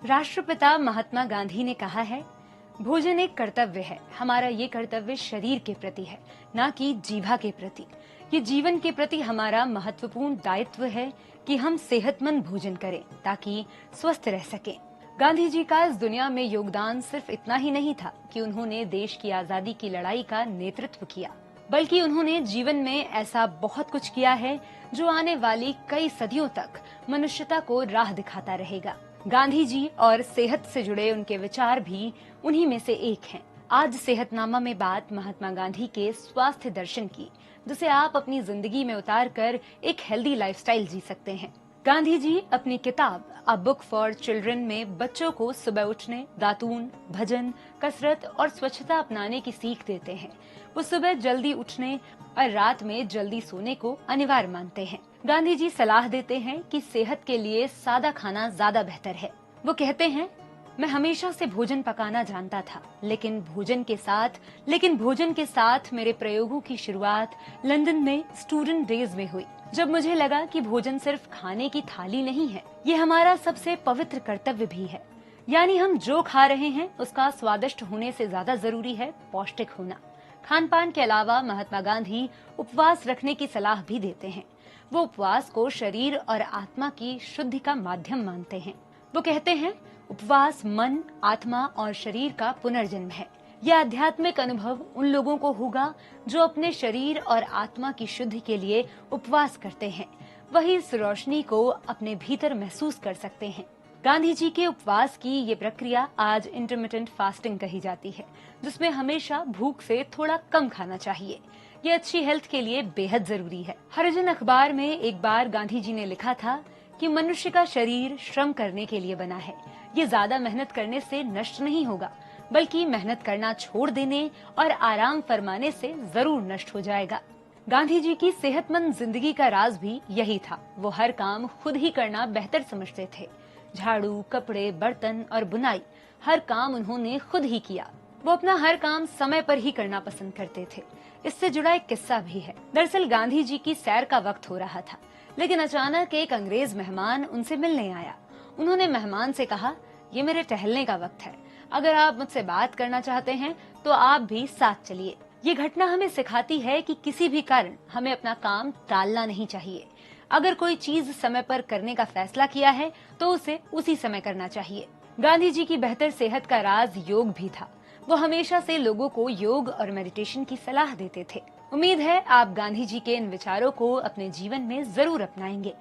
राष्ट्रपिता महात्मा गांधी ने कहा है, भोजन एक कर्तव्य है। हमारा ये कर्तव्य शरीर के प्रति है, ना कि जीवा के प्रति। ये जीवन के प्रति हमारा महत्वपूर्ण दायित्व है कि हम सेहतमंद भोजन करें ताकि स्वस्थ रह सकें। गांधी जी का इस दुनिया में योगदान सिर्फ इतना ही नहीं था कि उन्होंने देश की आजादी की लड़ाई का नेतृत्व किया, बल्कि उन्होंने जीवन में ऐसा बहुत कुछ किया है जो आने वाली कई सदियों तक मनुष्यता को राह दिखाता रहेगा। गांधी जी और सेहत से जुड़े उनके विचार भी उन्हीं में से एक हैं। आज सेहतनामा में बात महात्मा गांधी के स्वास्थ्य दर्शन की, जिसे आप अपनी जिंदगी में उतार कर एक हेल्दी लाइफस्टाइल जी सकते हैं। गांधी जी अपनी किताब अ बुक फॉर चिल्ड्रन में बच्चों को सुबह उठने, दातून, भजन, कसरत और स्वच्छता अपनाने की सीख देते हैं। वो सुबह जल्दी उठने और रात में जल्दी सोने को अनिवार्य मानते हैं। गांधी जी सलाह देते हैं कि सेहत के लिए सादा खाना ज्यादा बेहतर है। वो कहते हैं, मैं हमेशा से भोजन पकाना जानता था, लेकिन भोजन के साथ मेरे प्रयोगों की शुरुआत लंदन में स्टूडेंट डेज में हुई, जब मुझे लगा कि भोजन सिर्फ खाने की थाली नहीं है, ये हमारा सबसे पवित्र कर्तव्य भी है। यानी हम जो खा रहे हैं उसका स्वादिष्ट होने से ज्यादा जरूरी है पौष्टिक होना। खान पान के अलावा महात्मा गांधी उपवास रखने की सलाह भी देते हैं। वो उपवास को शरीर और आत्मा की शुद्धि का माध्यम मानते हैं। वो कहते हैं, उपवास मन, आत्मा और शरीर का पुनर्जन्म है। यह आध्यात्मिक अनुभव उन लोगों को होगा जो अपने शरीर और आत्मा की शुद्धि के लिए उपवास करते हैं। वही इस रोशनी को अपने भीतर महसूस कर सकते हैं। गांधी जी के उपवास की ये प्रक्रिया आज इंटरमिटेंट फास्टिंग कही जाती है, जिसमें हमेशा भूख से थोड़ा कम खाना चाहिए। ये अच्छी हेल्थ के लिए बेहद जरूरी है। हरिजन अखबार में एक बार गांधी जी ने लिखा था कि मनुष्य का शरीर श्रम करने के लिए बना है। ये ज्यादा मेहनत करने से नष्ट नहीं होगा, बल्कि मेहनत करना छोड़ देने और आराम फरमाने से जरूर नष्ट हो जाएगा। गांधी जी की सेहतमंद जिंदगी का राज भी यही था। वो हर काम खुद ही करना बेहतर समझते थे। झाड़ू, कपड़े, बर्तन और बुनाई, हर काम उन्होंने खुद ही किया। वो अपना हर काम समय पर ही करना पसंद करते थे। इससे जुड़ा एक किस्सा भी है। दरअसल गांधी जी की सैर का वक्त हो रहा था, लेकिन अचानक एक अंग्रेज मेहमान उनसे मिलने आया। उन्होंने मेहमान से कहा, ये मेरे टहलने का वक्त है, अगर आप मुझसे बात करना चाहते हैं तो आप भी साथ चलिए। ये घटना हमें सिखाती है कि किसी भी कारण हमें अपना काम टालना नहीं चाहिए। अगर कोई चीज समय पर करने का फैसला किया है तो उसे उसी समय करना चाहिए। गांधी जी की बेहतर सेहत का राज योग भी था। वो हमेशा से लोगों को योग और मेडिटेशन की सलाह देते थे। उम्मीद है आप गांधी जी के इन विचारों को अपने जीवन में जरूर अपनाएंगे।